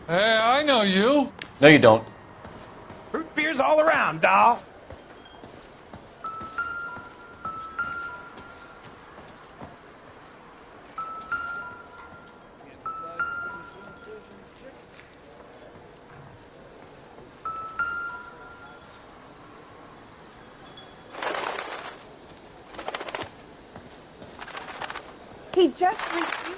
Hey, I know you. No, you don't. Root beers all around, doll. He just received.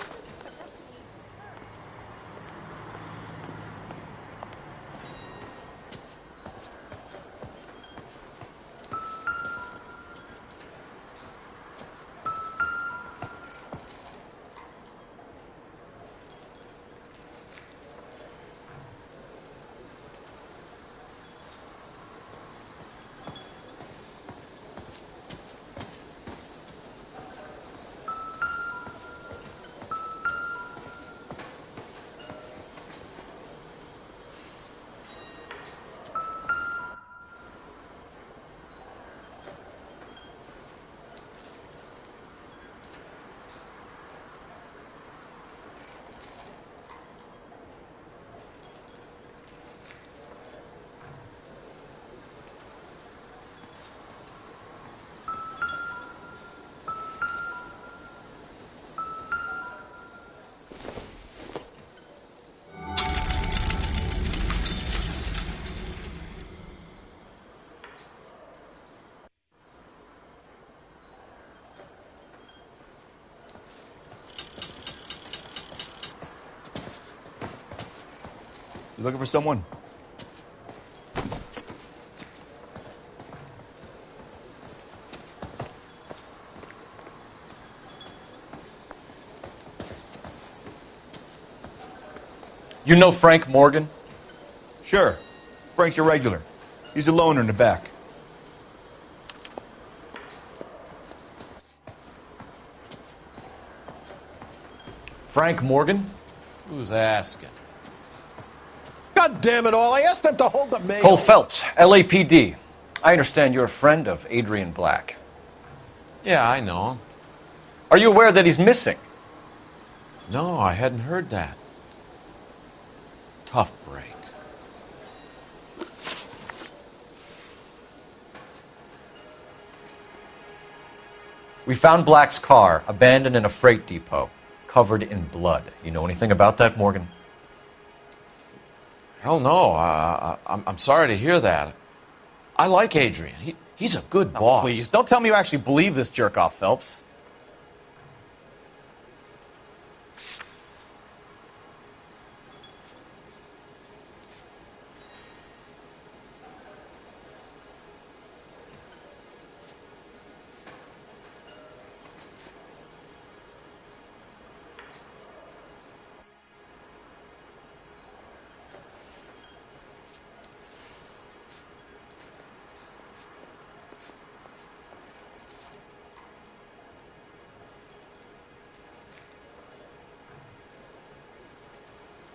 You looking for someone? You know Frank Morgan? Sure. Frank's your regular. He's a loner in the back. Frank Morgan? Who's asking? God damn it all. I asked them to hold the mail. Cole Phelps, LAPD. I understand you're a friend of Adrian Black. Yeah, I know him. Are you aware that he's missing? No, I hadn't heard that. Tough break. We found Black's car abandoned in a freight depot, covered in blood. You know anything about that, Morgan? Hell no. I'm sorry to hear that. I like Adrian. He's a good boss. Please, don't tell me you actually believe this jerk-off, Phelps.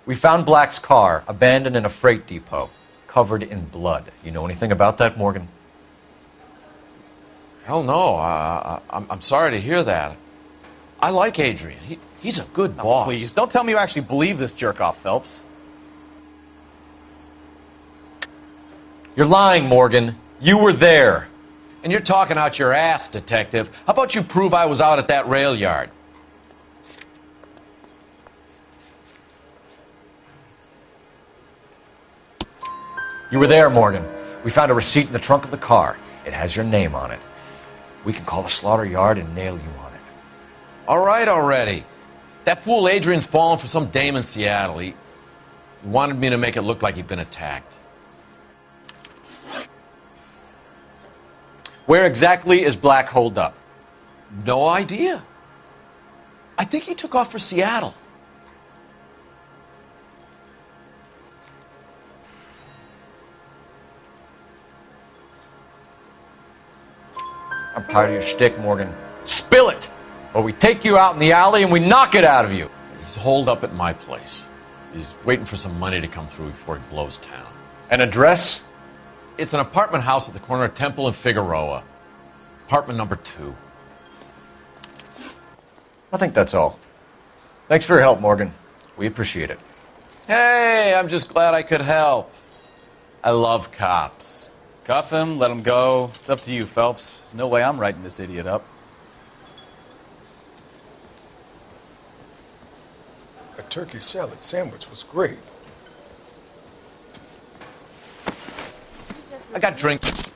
We found Black's car abandoned in a freight depot, covered in blood. You know anything about that, Morgan? Hell no. I'm sorry to hear that. I like Adrian. He's a good boss. Please, don't tell me you actually believe this jerk-off, Phelps. You're lying, Morgan. You were there. And you're talking out your ass, detective. How about you prove I was out at that rail yard? You were there, Morgan. We found a receipt in the trunk of the car. It has your name on it. We can call the slaughter yard and nail you on it. All right already. That fool Adrian's fallen for some dame in Seattle. He wanted me to make it look like he'd been attacked. Where exactly is Black holed up? No idea. I think he took off for Seattle. I'm tired of your shtick, Morgan. Spill it! Or we take you out in the alley and we knock it out of you. He's holed up at my place. He's waiting for some money to come through before he blows town. An address? It's an apartment house at the corner of Temple and Figueroa. Apartment number 2. I think that's all. Thanks for your help, Morgan. We appreciate it. Hey, I'm just glad I could help. I love cops. Cuff him, let him go. It's up to you, Phelps. There's no way I'm writing this idiot up. A turkey salad sandwich was great. I got drinks.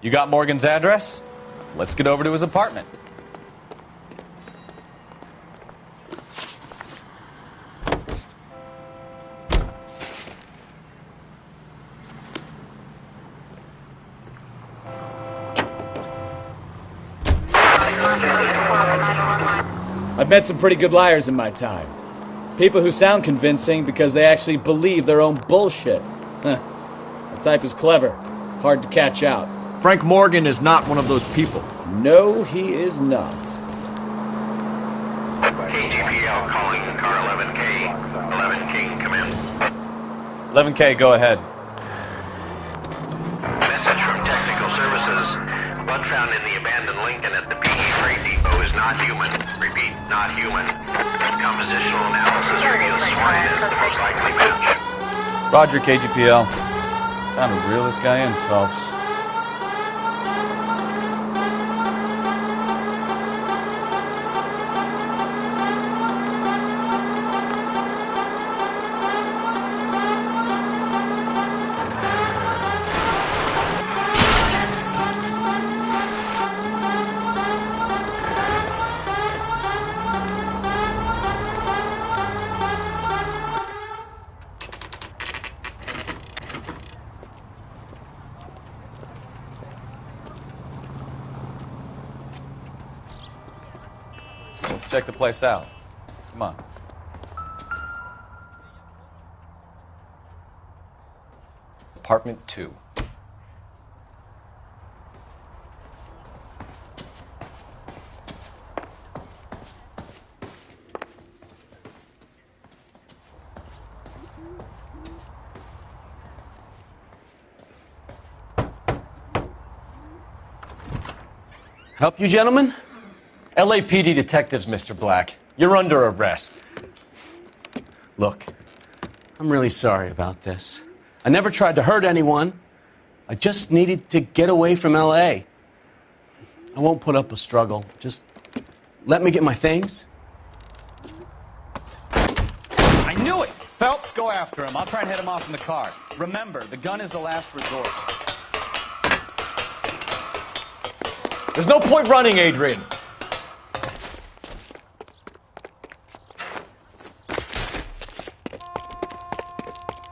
You got Morgan's address? Let's get over to his apartment. I've met some pretty good liars in my time. People who sound convincing because they actually believe their own bullshit. Huh. The type is clever. Hard to catch out. Frank Morgan is not one of those people. No, he is not. KGPL calling car 11K. 11K, come in. 11K, go ahead. Message from Technical Services. Blood found in the abandoned Lincoln at the PE freight depot is not human. Repeat, not human. Compositional analysis reveals swine as the most likely match. Roger, KGPL. Time to reel this guy in, Phelps. Let's check the place out. Come on. Apartment 2. Help you, gentlemen? LAPD detectives, Mr. Black. You're under arrest. Look, I'm really sorry about this. I never tried to hurt anyone. I just needed to get away from L.A. I won't put up a struggle. Just let me get my things. I knew it! Phelps, go after him. I'll try and head him off in the car. Remember, the gun is the last resort. There's no point running, Adrian.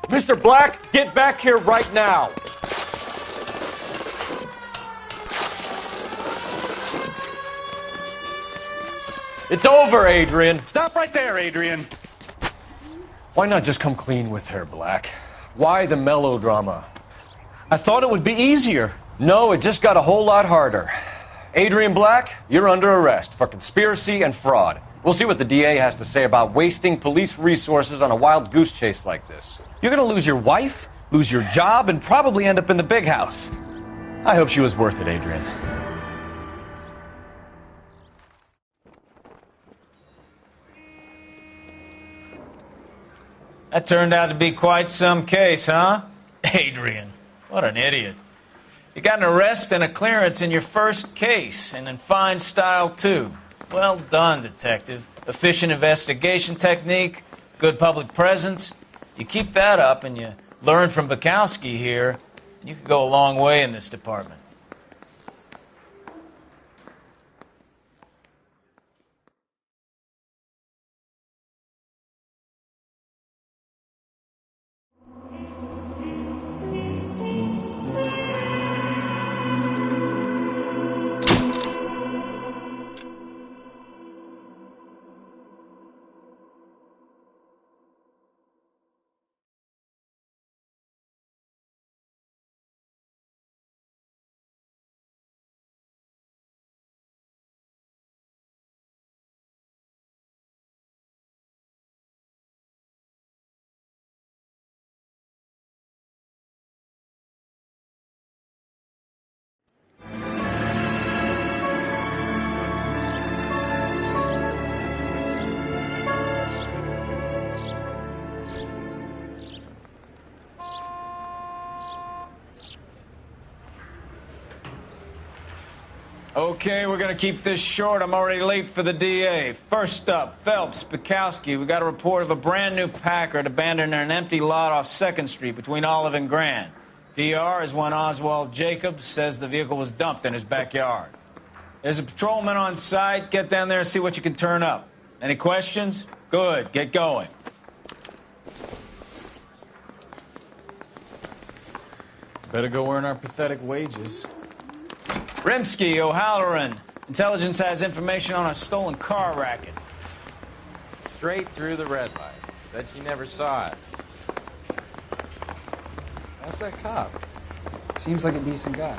Mr. Black, get back here right now. It's over, Adrian. Stop right there, Adrian. Why not just come clean with her, Black? Why the melodrama? I thought it would be easier. No, it just got a whole lot harder. Adrian Black, you're under arrest for conspiracy and fraud. We'll see what the DA has to say about wasting police resources on a wild goose chase like this. You're gonna lose your wife, lose your job, and probably end up in the big house. I hope she was worth it, Adrian. That turned out to be quite some case, huh? Adrian, what an idiot. You got an arrest and a clearance in your first case, and in fine style, too. Well done, detective. Efficient investigation technique, good public presence. You keep that up and you learn from Bukowski here, you could go a long way in this department. Okay, we're gonna keep this short. I'm already late for the DA. First up, Phelps, Bukowski. We got a report of a brand new Packard abandoned in an empty lot off 2nd Street between Olive and Grand. PR is one Oswald Jacobs says the vehicle was dumped in his backyard. There's a patrolman on site. Get down there and see what you can turn up. Any questions? Good, get going. Better go earn our pathetic wages. Rimsky, O'Halloran. Intelligence has information on a stolen car racket. Straight through the red light. Said she never saw it. That's that cop. Seems like a decent guy.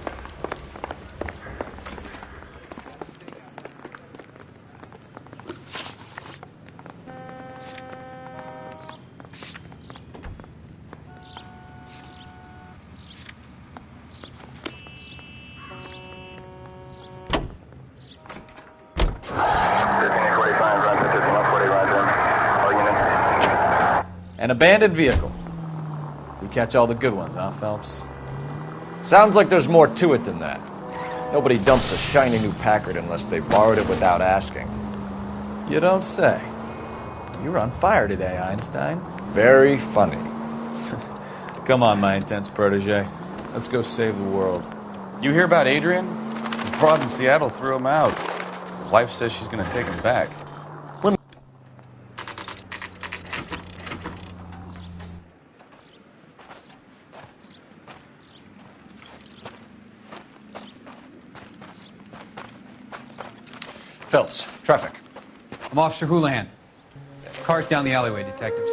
An abandoned vehicle. We catch all the good ones, huh, Phelps? Sounds like there's more to it than that. Nobody dumps a shiny new Packard unless they borrowed it without asking. You don't say. You're on fire today, Einstein. Very funny. Come on, my intense protege. Let's go save the world. You hear about Adrian? The fraud in Seattle threw him out. His wife says she's going to take him back. Phelps, traffic. I'm Officer Houlihan. Car's down the alleyway, detectives.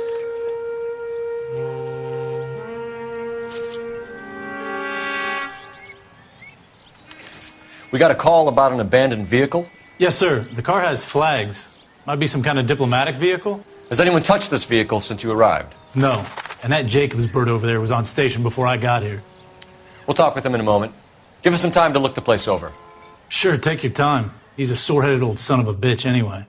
We got a call about an abandoned vehicle? Yes, sir. The car has flags. Might be some kind of diplomatic vehicle. Has anyone touched this vehicle since you arrived? No. And that Jacobs bird over there was on station before I got here. We'll talk with him in a moment. Give us some time to look the place over. Sure, take your time. He's a sore-headed old son of a bitch anyway.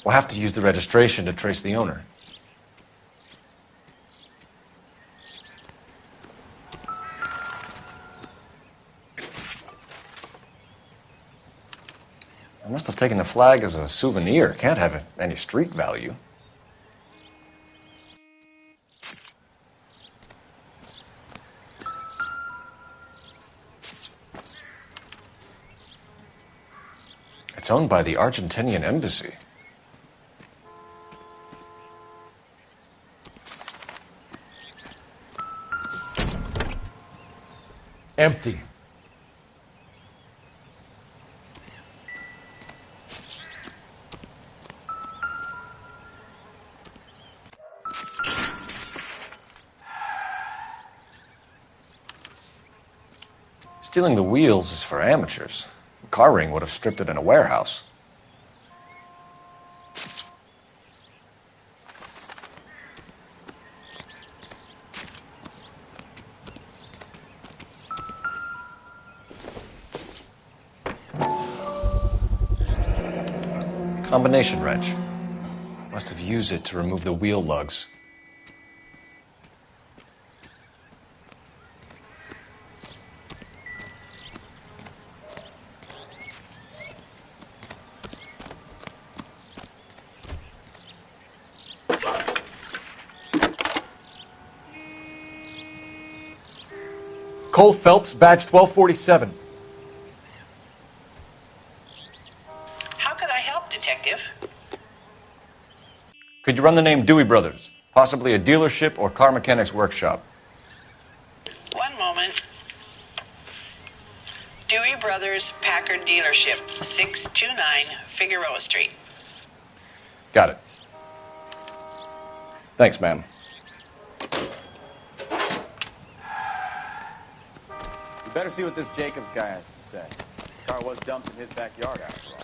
We'll have to use the registration to trace the owner. I must have taken the flag as a souvenir. Can't have any street value. It's owned by the Argentinian embassy. Empty. Stealing the wheels is for amateurs. Car ring would have stripped it in a warehouse. Combination wrench. Must have used it to remove the wheel lugs. Cole Phelps, badge 1247. Could you run the name Dewey Brothers? Possibly a dealership or car mechanics workshop. One moment. Dewey Brothers Packard Dealership, 629 Figueroa Street. Got it. Thanks, man. You better see what this Jacobs guy has to say. The car was dumped in his backyard, after all.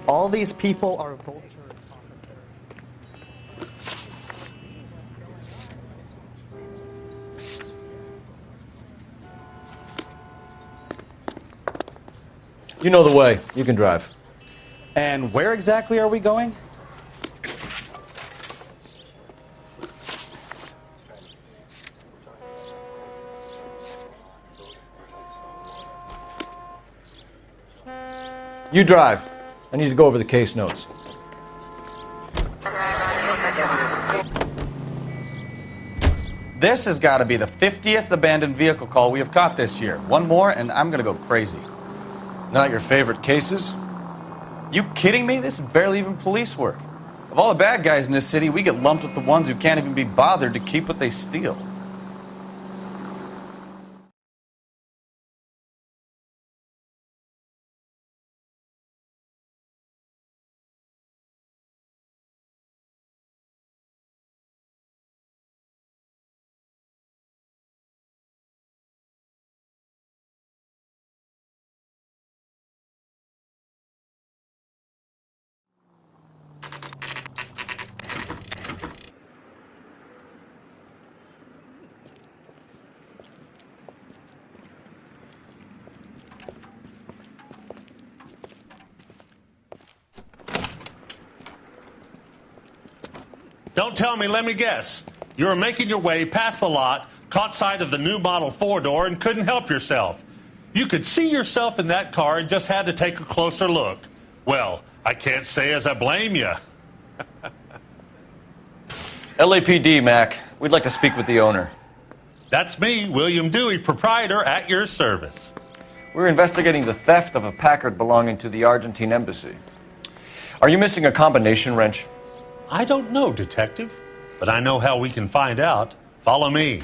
All these people are vultures, officer. You know the way. You can drive. And where exactly are we going? You drive. I need to go over the case notes. This has got to be the 50th abandoned vehicle call we have caught this year. One more, and I'm going to go crazy. Not your favorite cases? You kidding me? This is barely even police work. Of all the bad guys in this city, we get lumped with the ones who can't even be bothered to keep what they steal. Don't tell me, let me guess. You were making your way past the lot, caught sight of the new model 4-door, and couldn't help yourself. You could see yourself in that car and just had to take a closer look. Well, I can't say as I blame you. LAPD, Mac. We'd like to speak with the owner. That's me, William Dewey, proprietor, at your service. We're investigating the theft of a Packard belonging to the Argentine embassy. Are you missing a combination wrench? I don't know, Detective, but I know how we can find out. Follow me.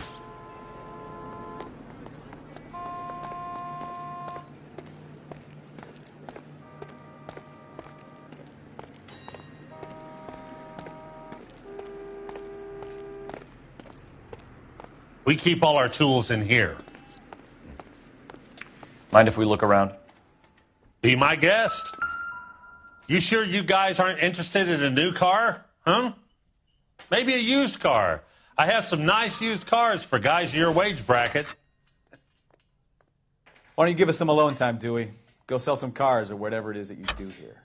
We keep all our tools in here. Mind if we look around? Be my guest. You sure you guys aren't interested in a new car? Huh? Maybe a used car. I have some nice used cars for guys in your wage bracket. Why don't you give us some alone time, Dewey? Go sell some cars or whatever it is that you do here.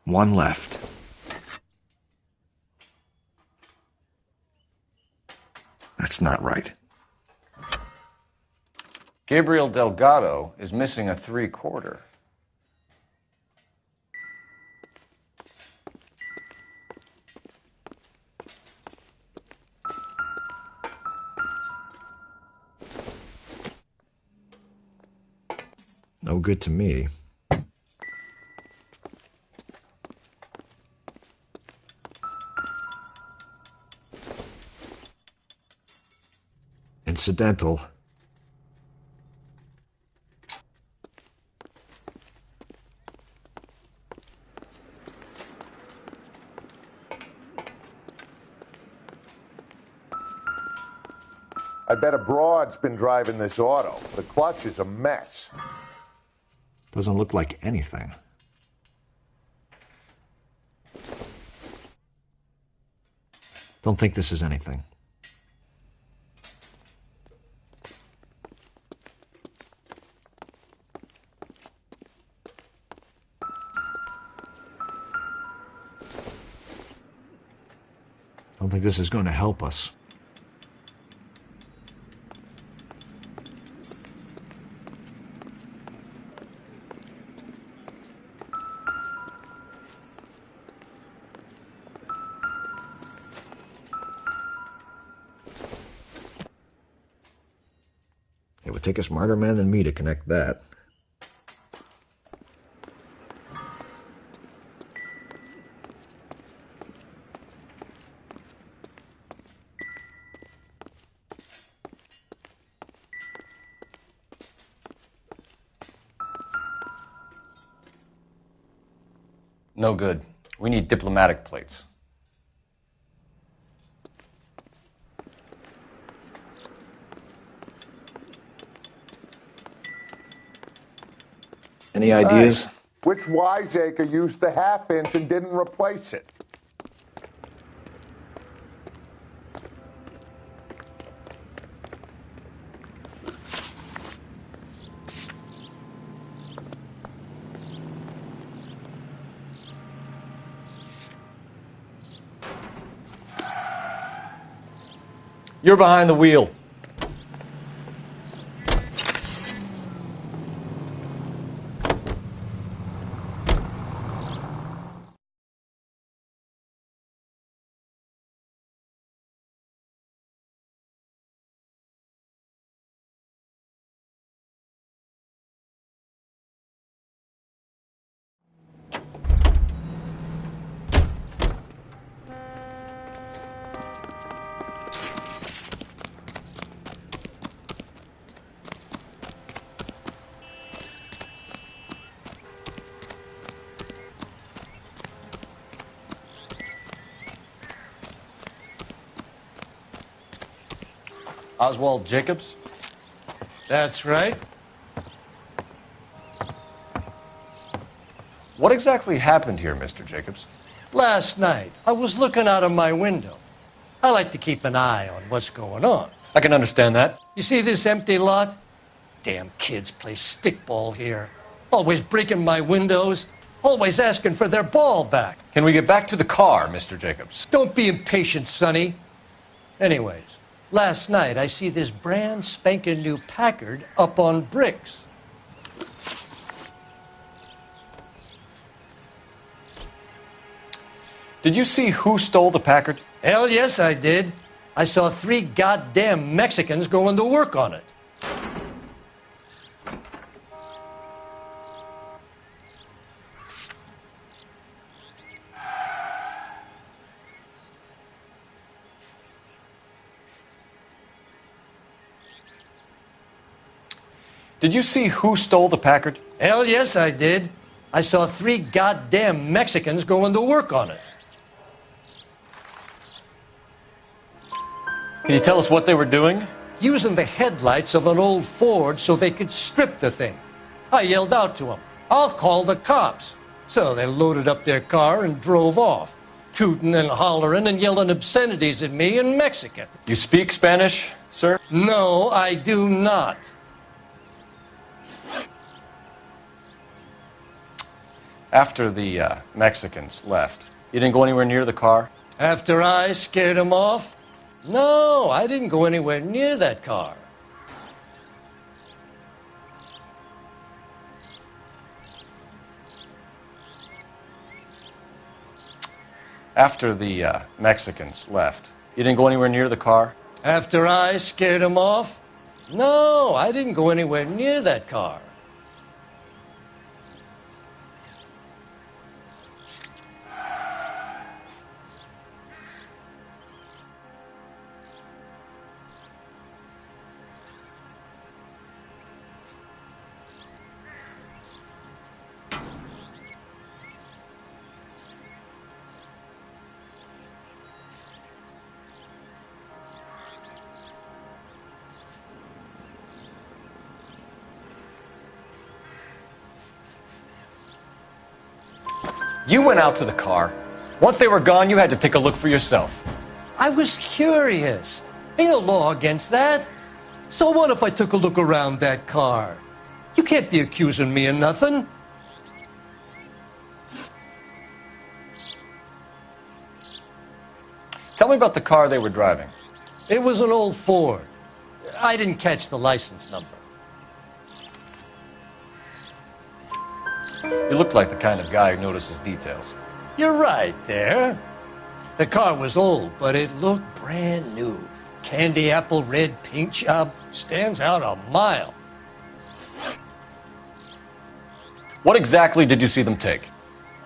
One left. That's not right. Gabriel Delgado is missing a 3/4. No good to me. Incidental. I bet a broad's been driving this auto. The clutch is a mess. Doesn't look like anything. Don't think this is anything. Don't think this is going to help us. It would take a smarter man than me to connect that. No good. We need diplomatic plates. Any ideas? Hey, which wiseacre used the half-inch and didn't replace it? You're behind the wheel. Oswald Jacobs? That's right. What exactly happened here, Mr. Jacobs? Last night, I was looking out of my window. I like to keep an eye on what's going on. I can understand that. You see this empty lot? Damn kids play stickball here. Always breaking my windows. Always asking for their ball back. Can we get back to the car, Mr. Jacobs? Don't be impatient, Sonny. Anyways, last night I see this brand spanking new Packard up on bricks. Did you see who stole the Packard? Hell yes, I did. I saw 3 goddamn Mexicans going to work on it. Did you see who stole the Packard? Hell yes, I did. I saw 3 goddamn Mexicans going to work on it. Can you tell us what they were doing? Using the headlights of an old Ford so they could strip the thing. I yelled out to them, "I'll call the cops." So they loaded up their car and drove off, tooting and hollering and yelling obscenities at me in Mexican. You speak Spanish, sir? No, I do not. After the Mexicans left, you didn't go anywhere near the car? After I scared them off? No, I didn't go anywhere near that car. After the Mexicans left, you didn't go anywhere near the car? After I scared them off? No, I didn't go anywhere near that car. You went out to the car. Once they were gone, you had to take a look for yourself. I was curious. Ain't no law against that. So what if I took a look around that car? You can't be accusing me of nothing. Tell me about the car they were driving. It was an old Ford. I didn't catch the license number. You look like the kind of guy who notices details. You're right there. The car was old, but it looked brand new. candy apple red paint job stands out a mile. What exactly did you see them take?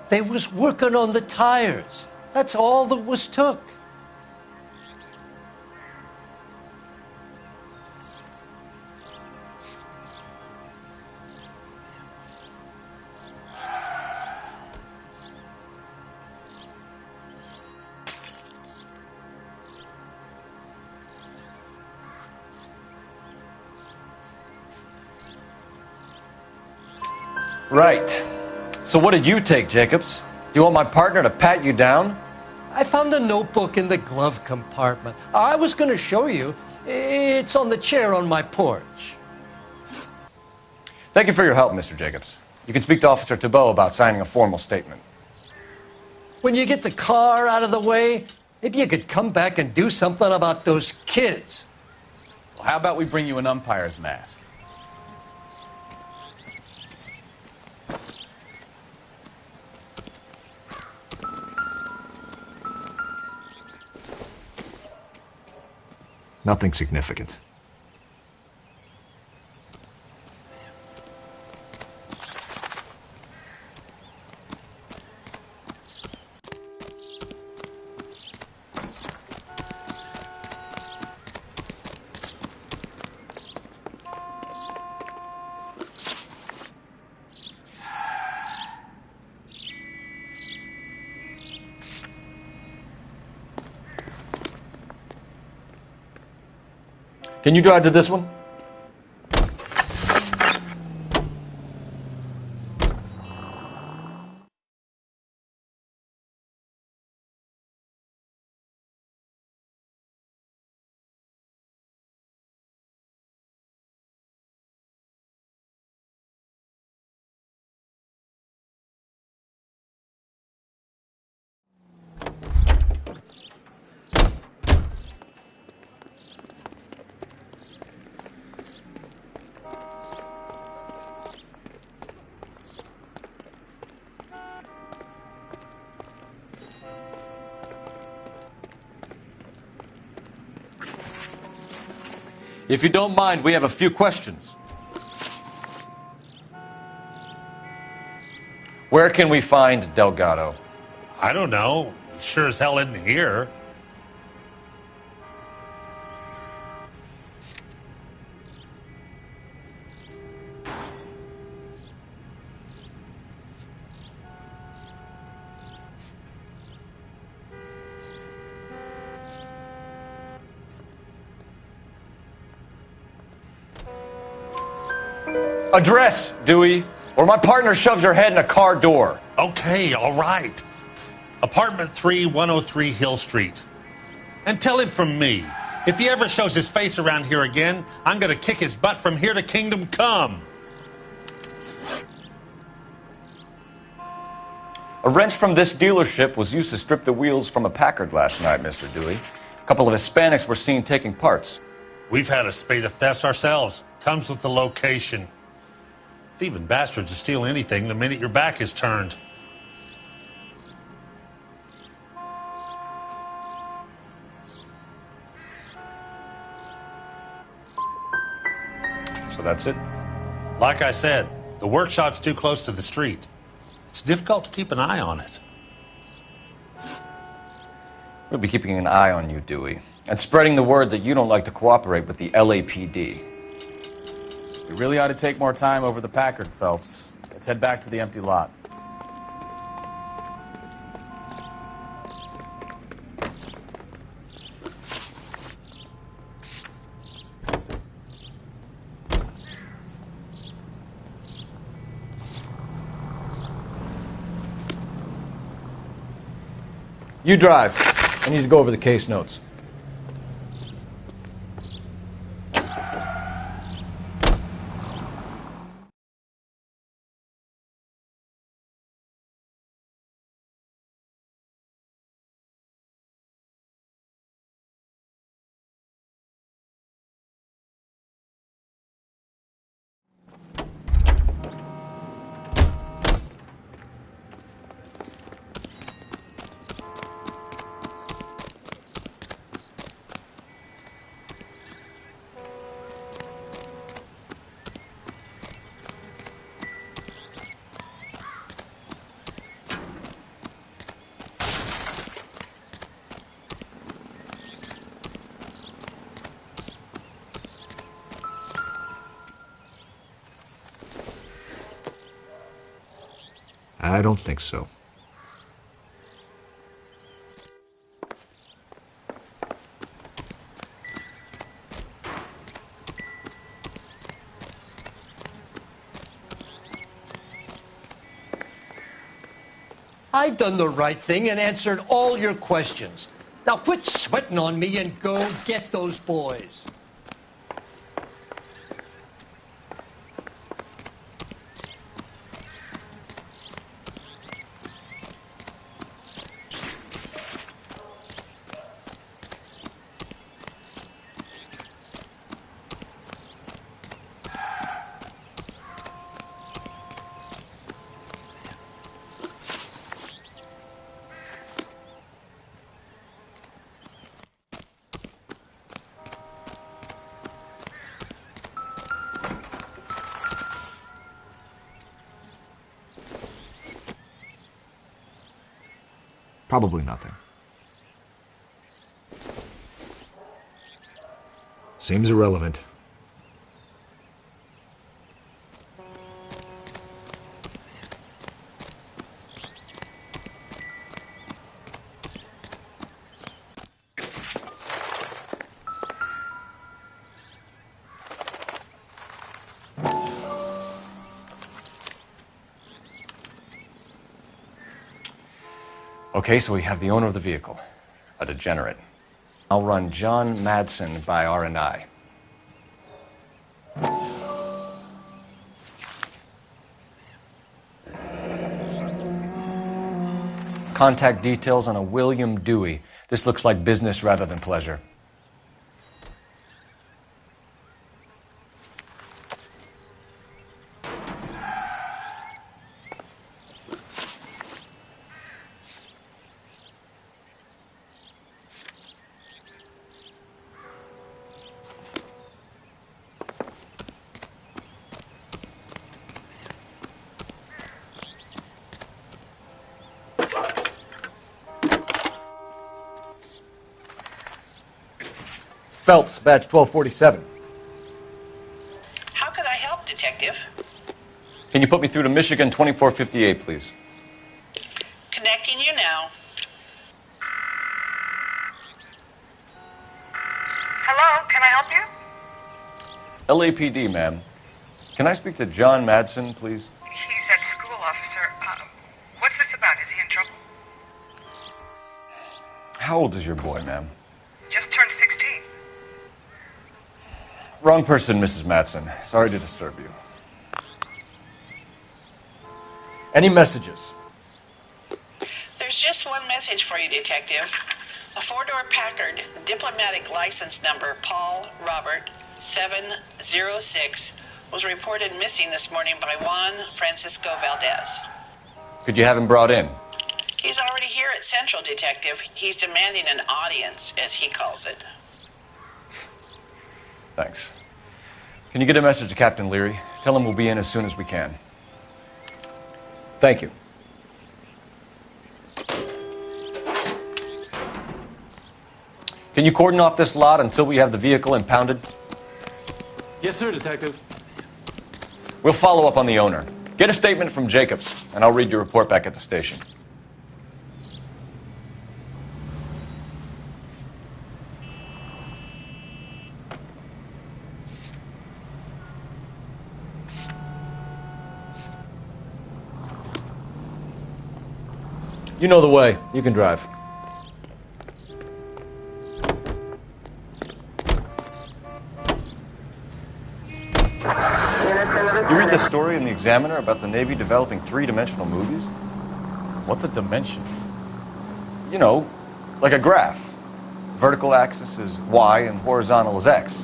They was working on the tires. That's all that was took. Right. So what did you take, Jacobs? Do you want my partner to pat you down? I found a notebook in the glove compartment. I was going to show you. It's on the chair on my porch. Thank you for your help, Mr. Jacobs. You can speak to Officer Thibault about signing a formal statement. When you get the car out of the way, maybe you could come back and do something about those kids. Well, how about we bring you an umpire's mask? Nothing significant. Can you drive to this one? If you don't mind, we have a few questions. Where can we find Delgado? I don't know. He sure as hell isn't here. Address, Dewey, or my partner shoves her head in a car door. Okay, all right. Apartment 3, 103 Hill Street. And tell him from me, if he ever shows his face around here again, I'm going to kick his butt from here to Kingdom Come. A wrench from this dealership was used to strip the wheels from a Packard last night, Mr. Dewey. A couple of Hispanics were seen taking parts. We've had a spate of thefts ourselves. Comes with the location. Thieving bastards to steal anything the minute your back is turned. So that's it? Like I said, the workshop's too close to the street. It's difficult to keep an eye on it. We'll be keeping an eye on you, Dewey, and spreading the word that you don't like to cooperate with the LAPD. We really ought to take more time over the Packard, Phelps. Let's head back to the empty lot. You drive. I need to go over the case notes. I don't think so. I've done the right thing and answered all your questions. Now quit sweating on me and go get those boys. Probably nothing. Seems irrelevant. Okay, so we have the owner of the vehicle, a degenerate. I'll run John Madsen by R&I. Contact details on a William Dewey. This looks like business rather than pleasure. Phelps, badge 1247. How could I help, Detective? Can you put me through to Michigan 2458, please? Connecting you now. Hello, can I help you? LAPD, ma'am. Can I speak to John Madsen, please? He's at school, officer. What's this about? Is he in trouble? How old is your boy, ma'am? Just turned 16. Wrong person, Mrs. Madsen. Sorry to disturb you. Any messages? There's just one message for you, Detective. A four-door Packard, diplomatic license number Paul Robert 706, was reported missing this morning by Juan Francisco Valdez. Could you have him brought in? He's already here at Central, Detective. He's demanding an audience, as he calls it. Thanks. Can you get a message to Captain Leary? Tell him we'll be in as soon as we can. Thank you. Can you cordon off this lot until we have the vehicle impounded? Yes, sir, Detective. We'll follow up on the owner. Get a statement from Jacobs, and I'll read your report back at the station. You know the way. You can drive. You read this story in the Examiner about the Navy developing three-dimensional movies? What's a dimension? You know, like a graph. Vertical axis is Y and horizontal is X.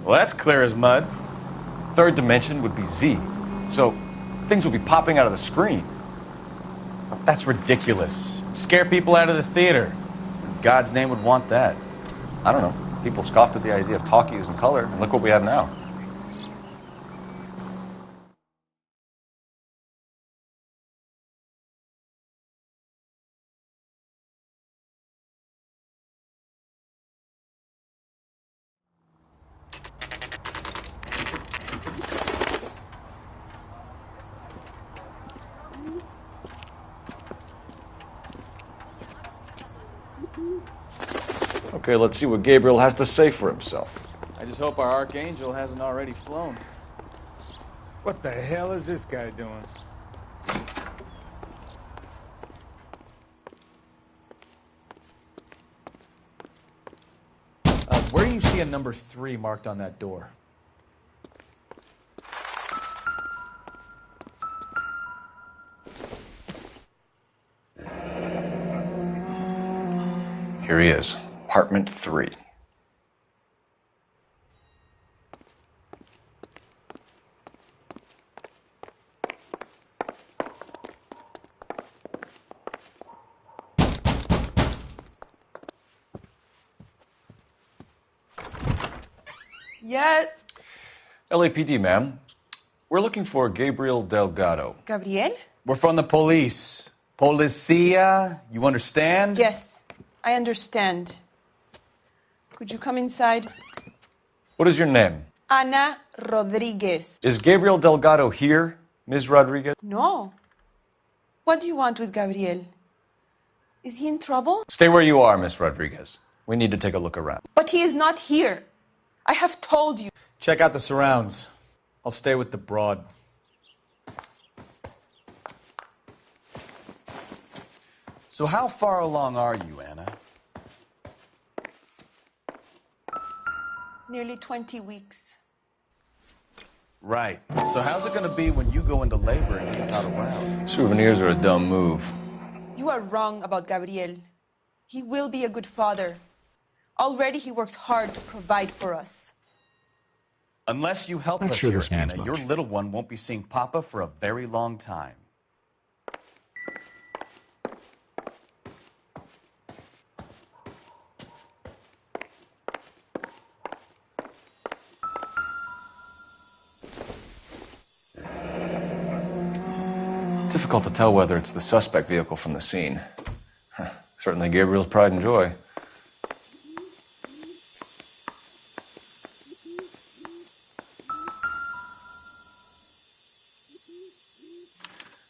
Well, that's clear as mud. Third dimension would be Z. So things will be popping out of the screen. That's ridiculous. Scare people out of the theater. God's name would want that. I don't know. People scoffed at the idea of talkies in color, and look what we have now. Okay, let's see what Gabriel has to say for himself. I just hope our archangel hasn't already flown. What the hell is this guy doing? Where do you see a number 3 marked on that door? Here he is, apartment 3. Yeah. LAPD, ma'am. We're looking for Gabriel Delgado. Gabriel? We're from the police. Policia, you understand? Yes, I understand. Could you come inside? What is your name? Ana Rodriguez. Is Gabriel Delgado here, Ms. Rodriguez? No. What do you want with Gabriel? Is he in trouble? Stay where you are, Ms. Rodriguez. We need to take a look around. But he is not here. I have told you. Check out the surrounds. I'll stay with the broad. So how far along are you, Anna? Nearly 20 weeks. Right. So how's it going to be when you go into labor and he's not around? Souvenirs are a dumb move. You are wrong about Gabriel. He will be a good father. Already he works hard to provide for us. Unless you help us here, Anna, your little one won't be seeing Papa for a very long time. Difficult to tell whether it's the suspect vehicle from the scene. Certainly Gabriel's pride and joy.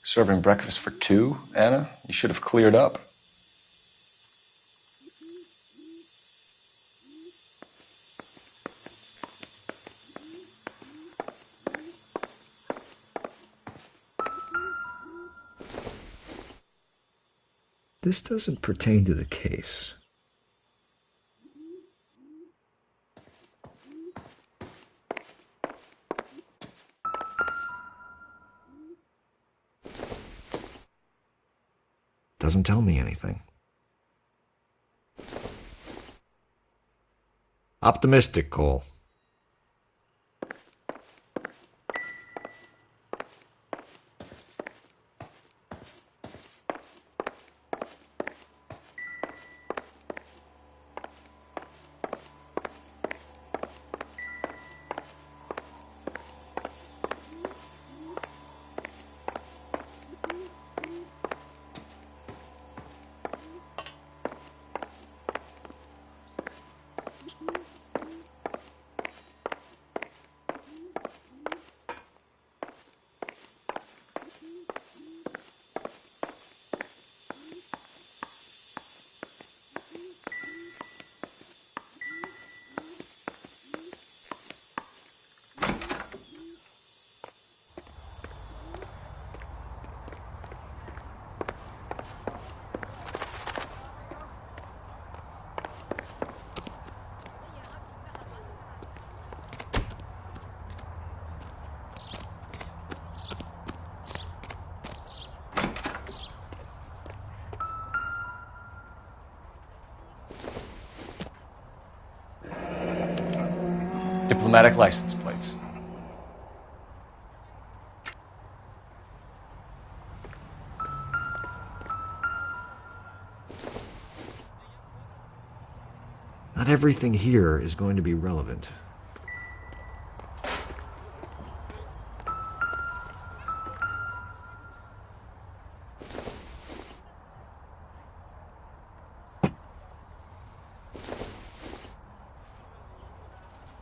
Serving breakfast for 2, Anna? You should have cleared up. This doesn't pertain to the case. Doesn't tell me anything. Optimistic, Cole. Diplomatic license plates. Not everything here is going to be relevant.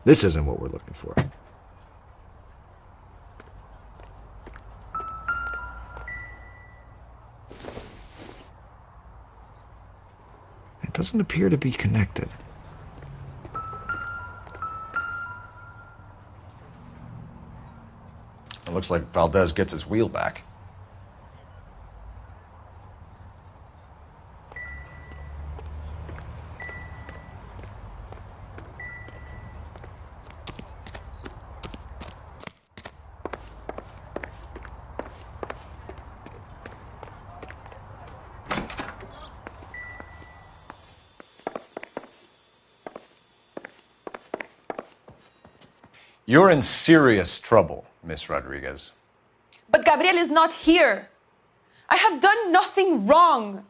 This isn't what we're looking for. It doesn't appear to be connected. It looks like Valdez gets his wheel back. You're in serious trouble, Miss Rodriguez. But Gabriel is not here. I have done nothing wrong.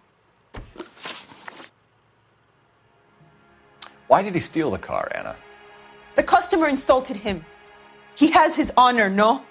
Why did he steal the car, Anna? The customer insulted him. He has his honor, no?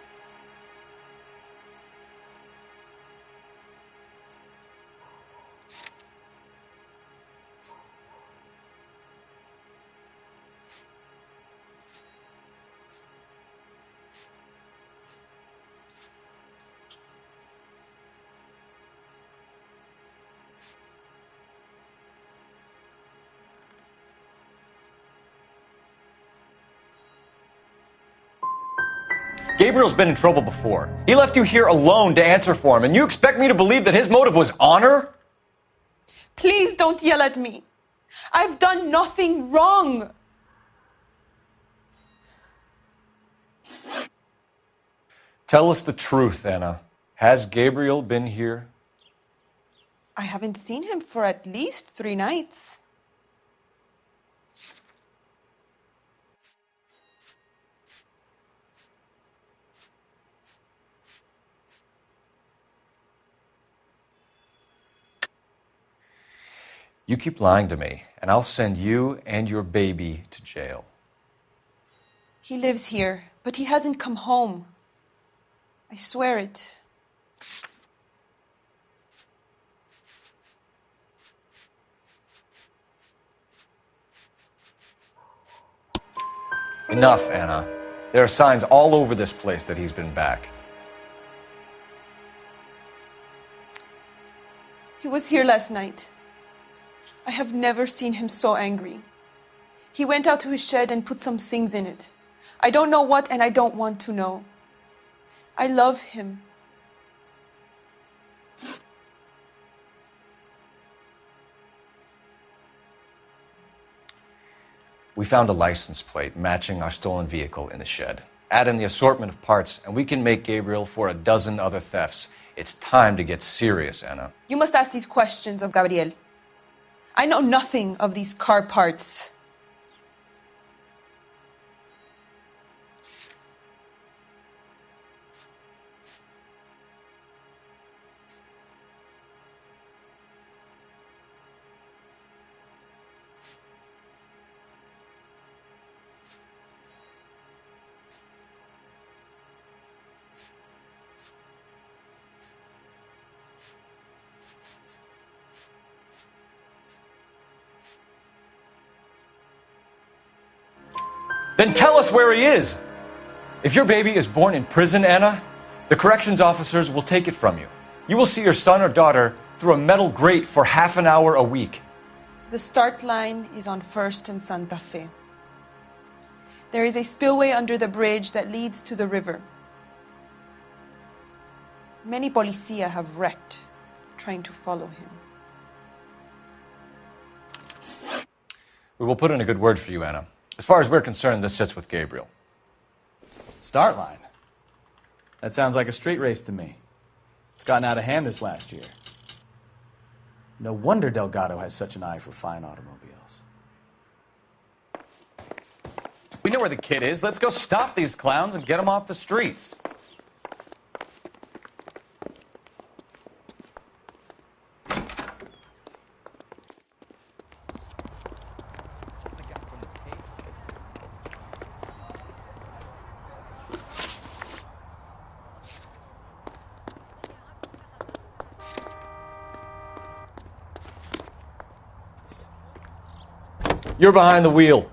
Gabriel's been in trouble before. He left you here alone to answer for him, and you expect me to believe that his motive was honor? Please don't yell at me. I've done nothing wrong. Tell us the truth, Anna. Has Gabriel been here? I haven't seen him for at least 3 nights. You keep lying to me, and I'll send you and your baby to jail. He lives here, but he hasn't come home. I swear it. Enough, Anna. There are signs all over this place that he's been back. He was here last night. I have never seen him so angry. He went out to his shed and put some things in it. I don't know what, and I don't want to know. I love him. We found a license plate matching our stolen vehicle in the shed. Add in the assortment of parts, and we can make Gabriel for a dozen other thefts. It's time to get serious, Anna. You must ask these questions of Gabriel. I know nothing of these car parts. Then tell us where he is. If your baby is born in prison, Anna, the corrections officers will take it from you. You will see your son or daughter through a metal grate for half an hour a week. The start line is on 1st and Santa Fe. There is a spillway under the bridge that leads to the river. Many policia have wrecked trying to follow him. We will put in a good word for you, Anna. As far as we're concerned, this sits with Gabriel. Start line? That sounds like a street race to me. It's gotten out of hand this last year. No wonder Delgado has such an eye for fine automobiles. We know where the kid is. Let's go stop these clowns and get them off the streets. You're behind the wheel.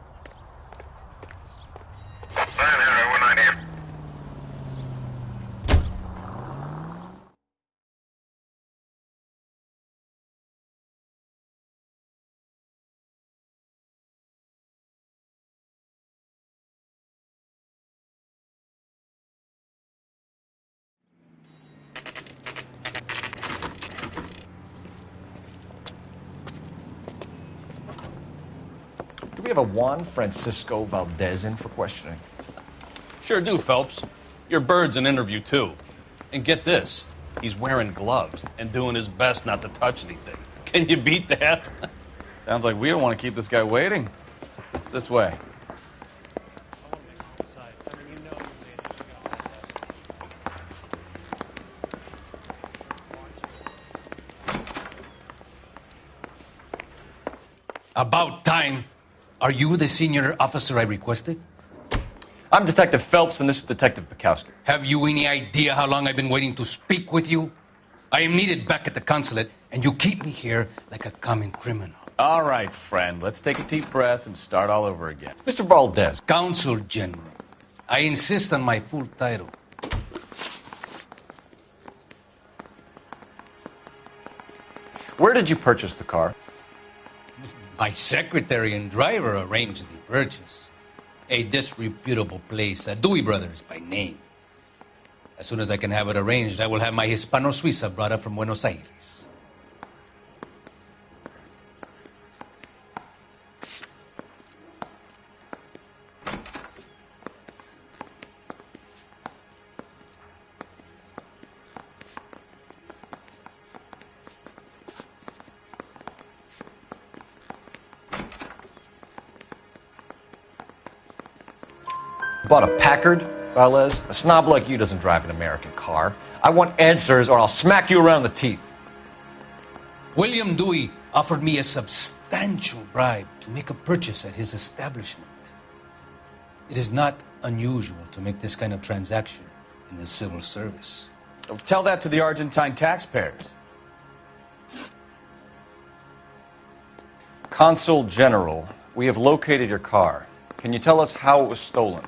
we have a Juan Francisco Valdez in for questioning? Sure do, Phelps. Your bird's an interview, too. And get this, he's wearing gloves and doing his best not to touch anything. Can you beat that? Sounds like we don't want to keep this guy waiting. It's this way. About time. Are you the senior officer I requested? I'm Detective Phelps, and this is Detective Bukowski. Have you any idea how long I've been waiting to speak with you? I am needed back at the consulate, and you keep me here like a common criminal. All right, friend. Let's take a deep breath and start all over again. Mr. Valdez. Consul General. I insist on my full title. Where did you purchase the car? My secretary and driver arranged the purchase. A disreputable place, Dewey Brothers by name. As soon as I can have it arranged, I will have my Hispano Suiza brought up from Buenos Aires. Bought a Packard, Valdez? A snob like you doesn't drive an American car. I want answers or I'll smack you around the teeth. William Dewey offered me a substantial bribe to make a purchase at his establishment. It is not unusual to make this kind of transaction in the civil service. Tell that to the Argentine taxpayers. Consul General, we have located your car. Can you tell us how it was stolen?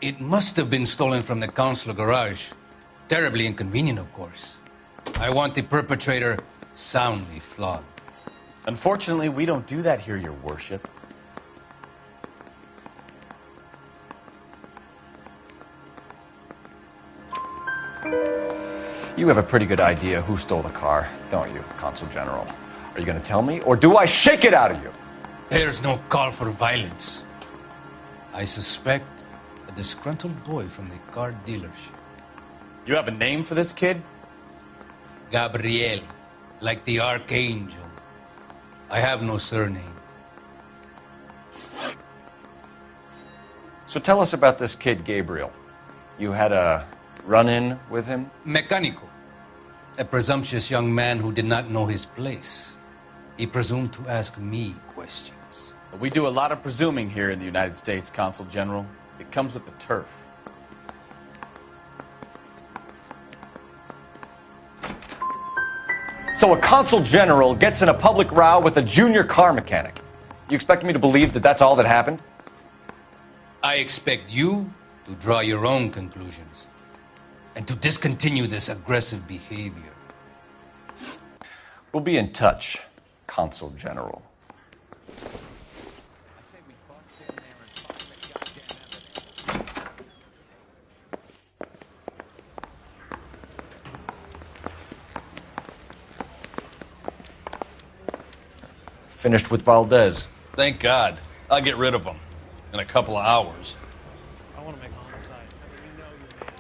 It must have been stolen from the consular garage. Terribly inconvenient, of course. I want the perpetrator soundly flogged. Unfortunately, we don't do that here, Your Worship. You have a pretty good idea who stole the car, don't you, Consul General? Are you going to tell me, or do I shake it out of you? There's no call for violence. I suspect a disgruntled boy from the car dealership. You have a name for this kid? Gabriel, like the archangel. I have no surname. So tell us about this kid, Gabriel. You had a run-in with him? Mecánico. A presumptuous young man who did not know his place. He presumed to ask me questions. We do a lot of presuming here in the United States, Consul General. It comes with the turf. So a Consul General gets in a public row with a junior car mechanic. You expect me to believe that that's all that happened? I expect you to draw your own conclusions and to discontinue this aggressive behavior. We'll be in touch, Consul General. Finished with Valdez. Thank God. I'll get rid of him in a couple of hours. I want to make homicide. You know you made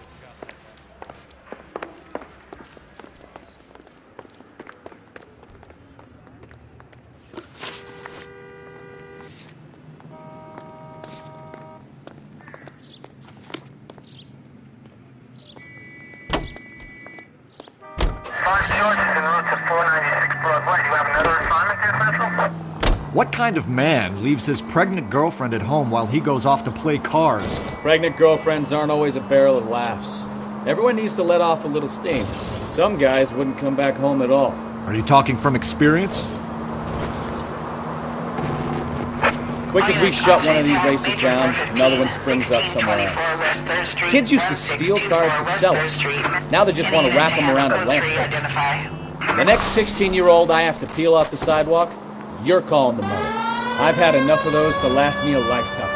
What kind of man leaves his pregnant girlfriend at home while he goes off to play cards? Pregnant girlfriends aren't always a barrel of laughs. Everyone needs to let off a little steam. Some guys wouldn't come back home at all. Are you talking from experience? Quick as we shut one of these races down, another one springs up somewhere else. Kids used to steal cars to sell them. Now they just want to wrap them around a lamppost. The next 16-year-old I have to peel off the sidewalk, you're calling the mother. I've had enough of those to last me a lifetime.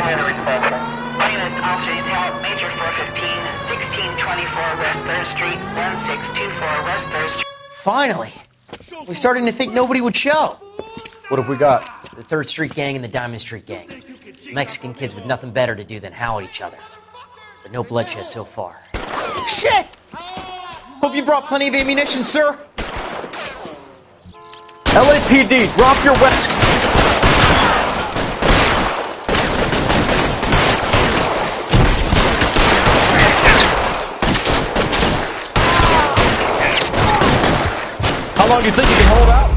All units, officers help. Major 415, 1624 West 3rd Street, 1624 West 3rd Street. Finally! We're starting to think nobody would show. What have we got? The 3rd Street Gang and the Diamond Street Gang. Mexican kids with nothing better to do than howl at each other. But no bloodshed so far. Shit! Hope you brought plenty of ammunition, sir. LAPD, drop your weapons. How long do you think you can hold out?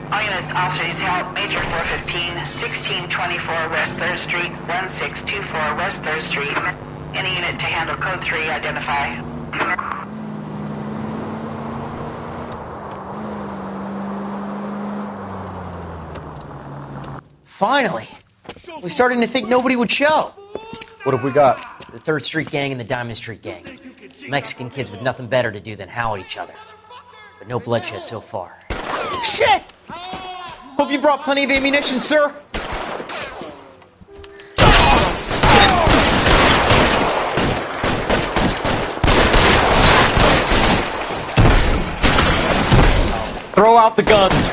All units, officers help. Major 415, 1624 West 3rd Street, 1624 West 3rd Street. Any unit to handle code 3, identify. Finally! We're starting to think nobody would show. What have we got? The 3rd Street Gang and the Diamond Street Gang. Mexican kids with nothing better to do than howl at each other. But no bloodshed so far. Shit! Hope you brought plenty of ammunition, sir. Throw out the guns.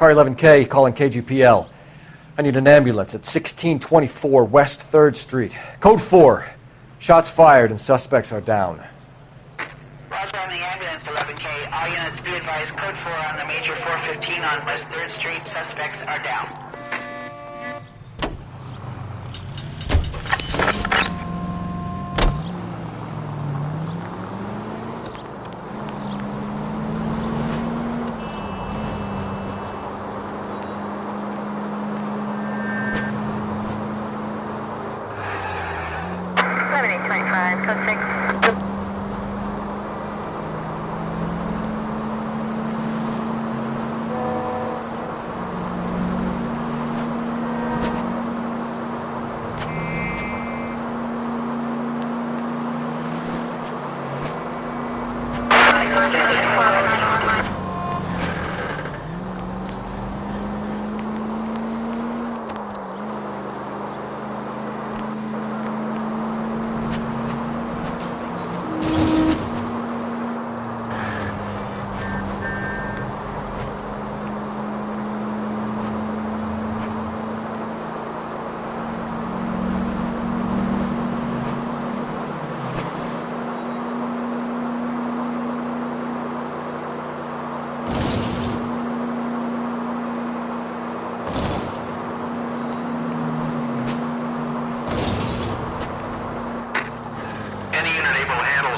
Car 11K calling KGPL. I need an ambulance at 1624 West 3rd Street. Code 4. Shots fired and suspects are down. Roger on the ambulance, 11K. All units be advised, code 4 on the Major 415 on West 3rd Street. Suspects are down.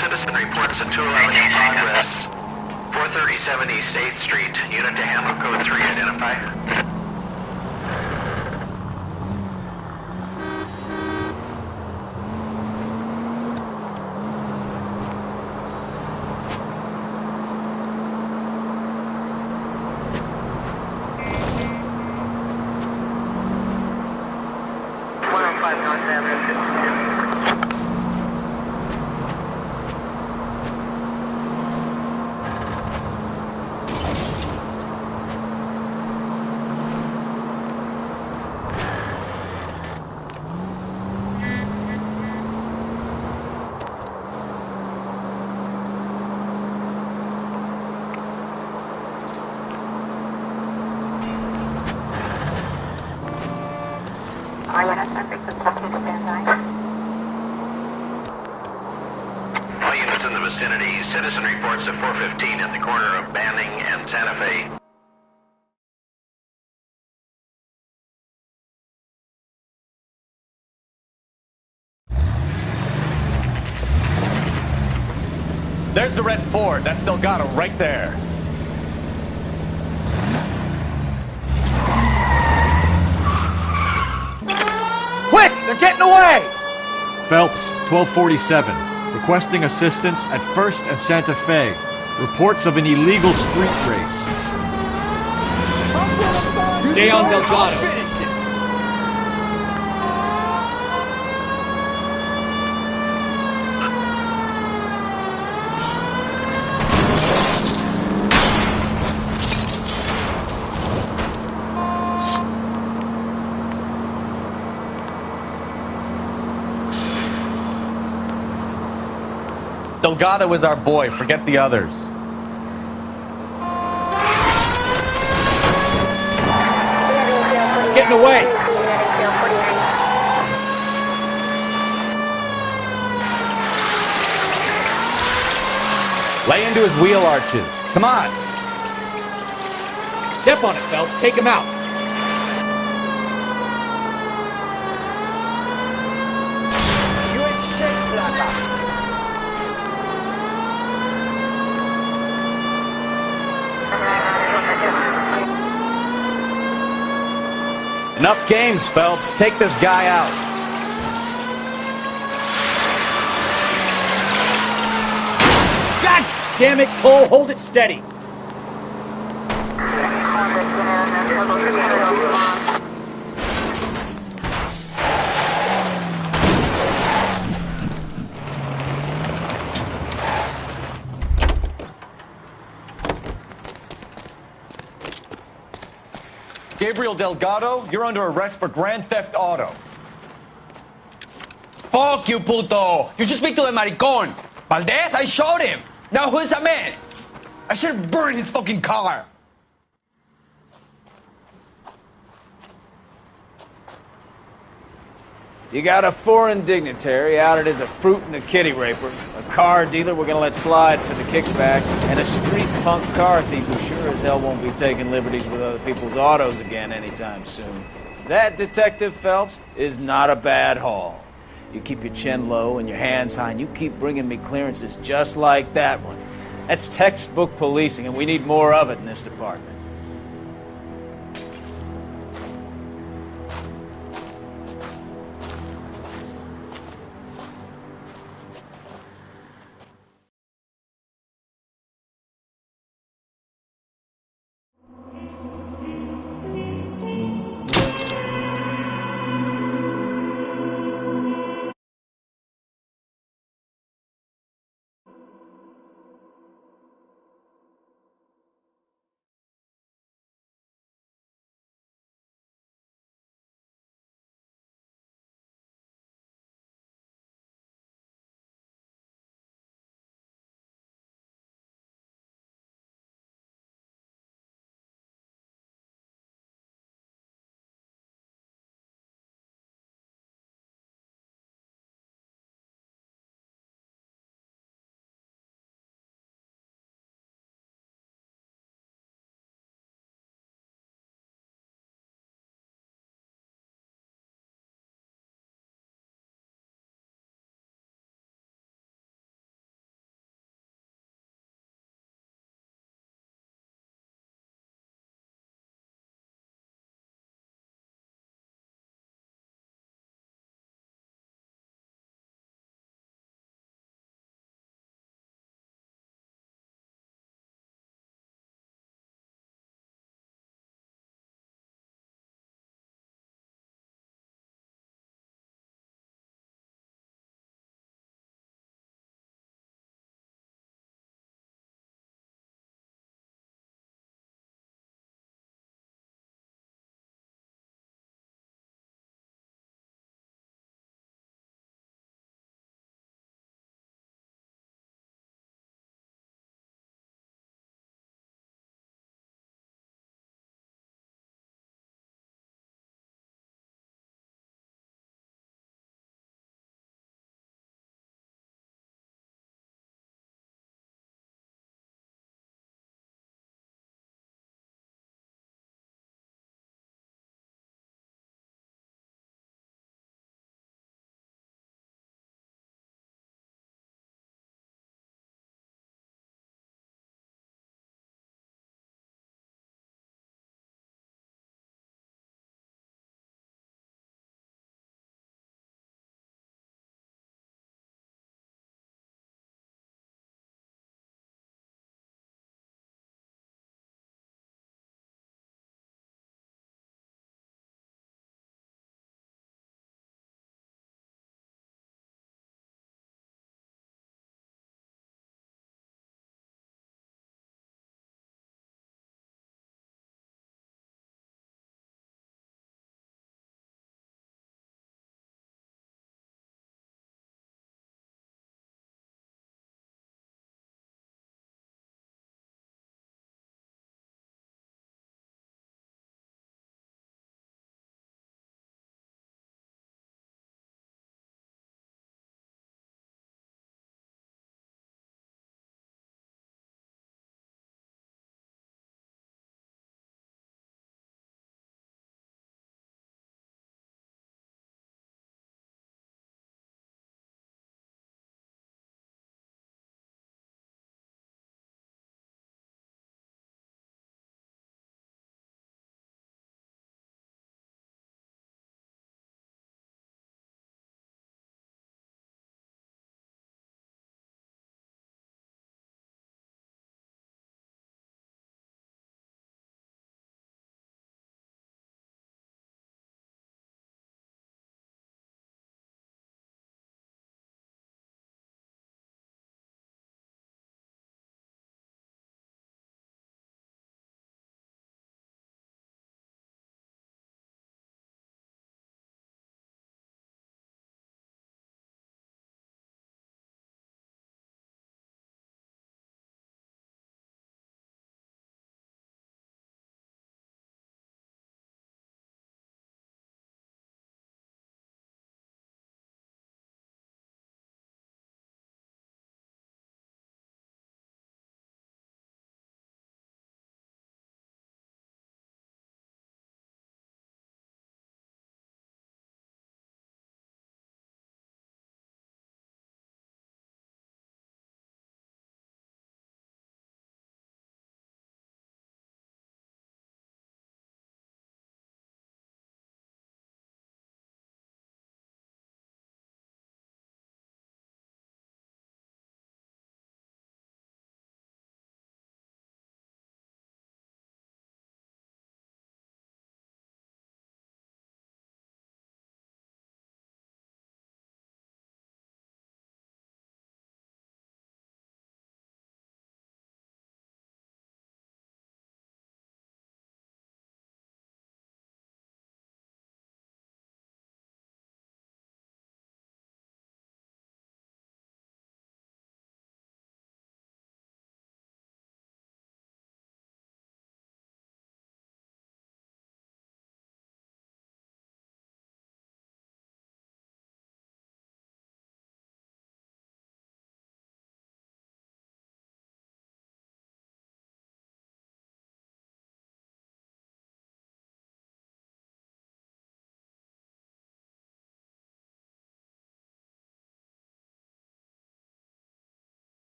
Citizen reports a 211 in progress. 437 East 8th Street. Unit to handle code 3, identify. All units in the vicinity. Citizen reports at 415 at the corner of Banning and Santa Fe. There's the red Ford. That's Delgado right there. Quick! They're getting away! Phelps, 1247. Requesting assistance at 1st and Santa Fe. Reports of an illegal street race. Stay on Delgado. Delgado is our boy. Forget the others. Getting away. Lay into his wheel arches. Come on. Step on it, Phelps. Take him out. Enough games, Phelps. Take this guy out. God damn it, Cole. Hold it steady. Gabriel Delgado, you're under arrest for grand theft auto. Fuck you, puto! You should speak to the maricon. Valdez, I showed him. Now who's a man? I should have burned his fucking car. You got a foreign dignitary outed as a fruit and a kitty raper, a car dealer we're gonna let slide for the kickbacks, and a street punk car thief who sure as hell won't be taking liberties with other people's autos again anytime soon. That, Detective Phelps, is not a bad haul. You keep your chin low and your hands high, and you keep bringing me clearances just like that one. That's textbook policing, and we need more of it in this department.